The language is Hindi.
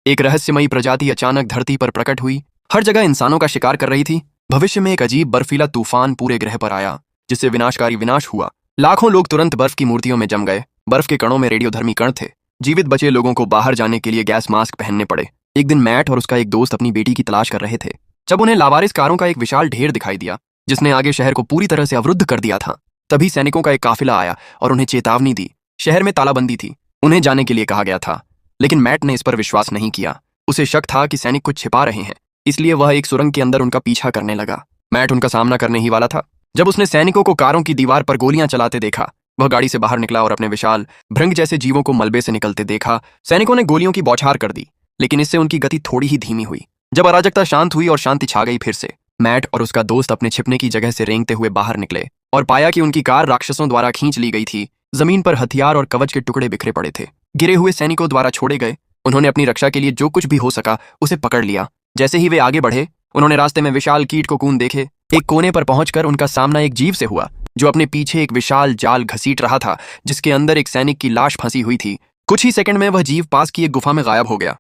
एक रहस्यमयी प्रजाति अचानक धरती पर प्रकट हुई, हर जगह इंसानों का शिकार कर रही थी। भविष्य में एक अजीब बर्फीला तूफान पूरे ग्रह पर आया, जिससे विनाशकारी विनाश हुआ। लाखों लोग तुरंत बर्फ की मूर्तियों में जम गए। बर्फ के कणों में रेडियोधर्मी कण थे। जीवित बचे लोगों को बाहर जाने के लिए गैस मास्क पहनने पड़े। एक दिन मैट और उसका एक दोस्त अपनी बेटी की तलाश कर रहे थे, जब उन्हें लावारिस कारों का एक विशाल ढेर दिखाई दिया, जिसने आगे शहर को पूरी तरह से अवरुद्ध कर दिया था। तभी सैनिकों का एक काफिला आया और उन्हें चेतावनी दी। शहर में तालाबंदी थी, उन्हें जाने के लिए कहा गया था। लेकिन मैट ने इस पर विश्वास नहीं किया। उसे शक था कि सैनिक कुछ छिपा रहे हैं, इसलिए वह एक सुरंग के अंदर उनका पीछा करने लगा। मैट उनका सामना करने ही वाला था जब उसने सैनिकों को कारों की दीवार पर गोलियां चलाते देखा। वह गाड़ी से बाहर निकला और अपने विशाल भृंग जैसे जीवों को मलबे से निकलते देखा। सैनिकों ने गोलियों की बौछार कर दी, लेकिन इससे उनकी गति थोड़ी ही धीमी हुई। जब अराजकता शांत हुई और शांति छा गई, फिर से मैट और उसका दोस्त अपने छिपने की जगह से रेंगते हुए बाहर निकले और पाया कि उनकी कार राक्षसों द्वारा खींच ली गई थी। जमीन पर हथियार और कवच के टुकड़े बिखरे पड़े थे, गिरे हुए सैनिकों द्वारा छोड़े गए। उन्होंने अपनी रक्षा के लिए जो कुछ भी हो सका उसे पकड़ लिया। जैसे ही वे आगे बढ़े, उन्होंने रास्ते में विशाल कीट कोकून देखे। एक कोने पर पहुंचकर उनका सामना एक जीव से हुआ, जो अपने पीछे एक विशाल जाल घसीट रहा था, जिसके अंदर एक सैनिक की लाश फंसी हुई थी। कुछ ही सेकंड में वह जीव पास की एक गुफा में गायब हो गया।